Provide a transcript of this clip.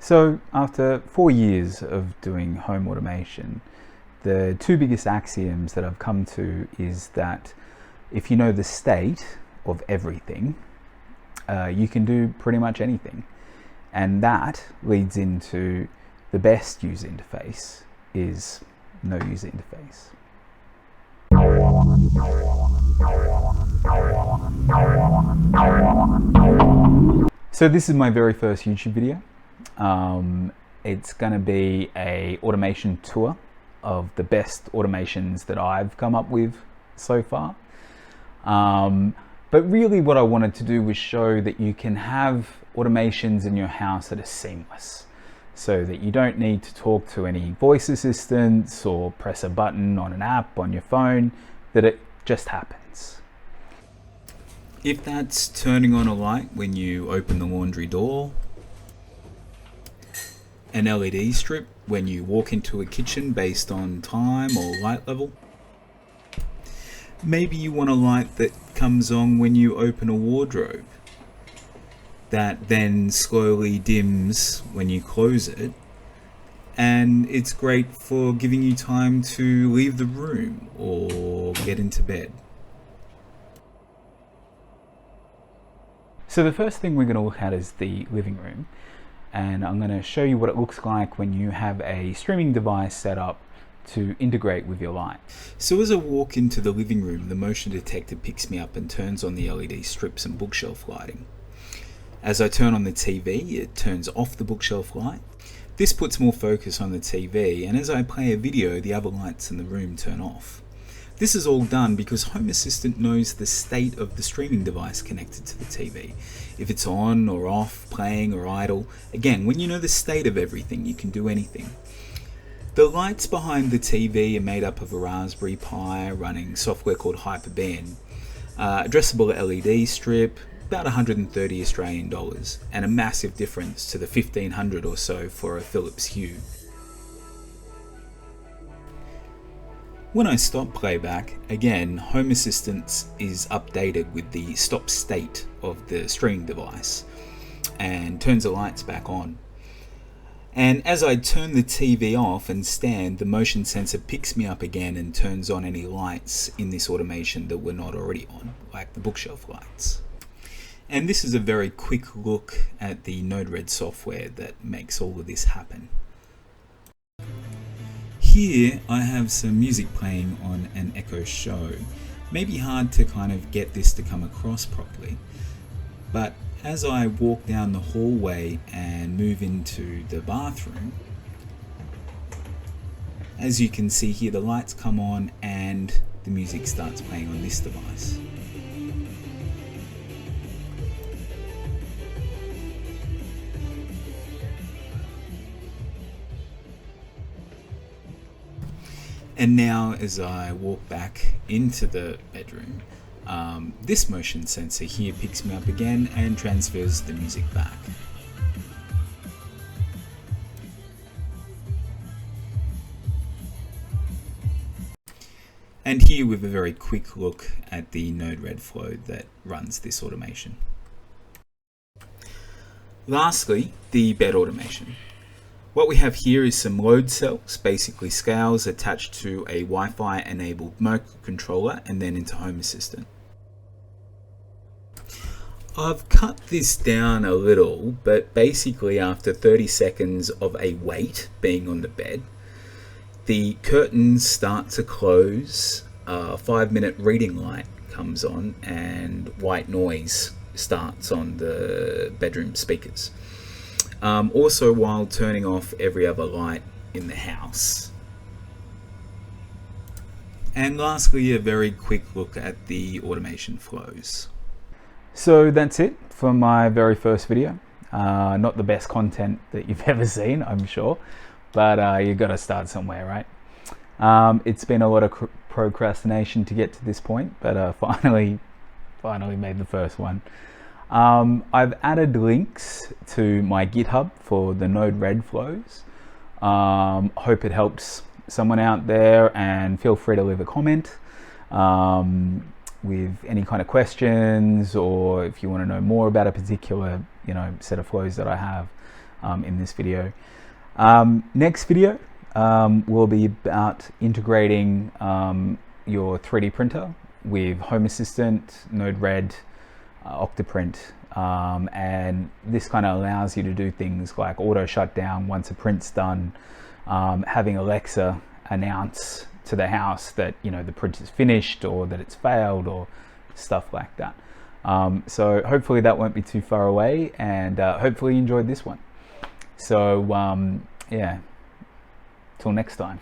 So after 4 years of doing home automation, the two biggest axioms that I've come to is that if you know the state of everything, you can do pretty much anything. And that leads into the best user interface is no user interface. So this is my very first YouTube video. It's going to be a automation tour of the best automations that I've come up with so far. But really what I wanted to do was show that you can have automations in your house that are seamless, so that you don't need to talk to any voice assistants or press a button on an app on your phone, that it just happens. If that's turning on a light when you open the laundry door, an LED strip when you walk into a kitchen based on time or light level. Maybe you want a light that comes on when you open a wardrobe, that then slowly dims when you close it, and it's great for giving you time to leave the room or get into bed. So the first thing we're going to look at is the living room, and I'm going to show you what it looks like when you have a streaming device set up to integrate with your light. So as I walk into the living room, the motion detector picks me up and turns on the LED strips and bookshelf lighting. As I turn on the TV, it turns off the bookshelf light. This puts more focus on the TV, and as I play a video, the other lights in the room turn off. This is all done because Home Assistant knows the state of the streaming device connected to the TV. If it's on or off, playing or idle. Again, when you know the state of everything, you can do anything. The lights behind the TV are made up of a Raspberry Pi running software called Hyper-Band, addressable LED strip, about 130 Australian dollars, and a massive difference to the 1500 or so for a Philips Hue. When I stop playback, again, Home Assistant is updated with the stop state of the streaming device and turns the lights back on. And as I turn the TV off and stand, the motion sensor picks me up again and turns on any lights in this automation that were not already on, like the bookshelf lights. And this is a very quick look at the Node-RED software that makes all of this happen. Here I have some music playing on an Echo Show. Maybe hard to kind of get this to come across properly, but as I walk down the hallway and move into the bathroom, as you can see here, the lights come on and the music starts playing on this device. And now as I walk back into the bedroom, this motion sensor here picks me up again and transfers the music back. And here with a very quick look at the Node-RED flow that runs this automation. Lastly, the bed automation. What we have here is some load cells, basically scales attached to a Wi-Fi enabled microcontroller and then into Home Assistant. I've cut this down a little, but basically after 30 seconds of a wait being on the bed, the curtains start to close, a 5-minute reading light comes on, and white noise starts on the bedroom speakers. Also while turning off every other light in the house. And lastly, a very quick look at the automation flows. So that's it for my very first video. Not the best content that you've ever seen, I'm sure, but you've got to start somewhere, right? It's been a lot of procrastination to get to this point, but finally made the first one. I've added links to my GitHub for the Node-RED flows. Hope it helps someone out there, and feel free to leave a comment with any kind of questions, or if you want to know more about a particular set of flows that I have. in this video. Next video will be about integrating your 3D printer with Home Assistant, Node-RED, Octoprint, and this kind of allows you to do things like auto shutdown once a print's done, having Alexa announce to the house that the print is finished or that it's failed or stuff like that. So hopefully that won't be too far away, and hopefully you enjoyed this one. So yeah, till next time.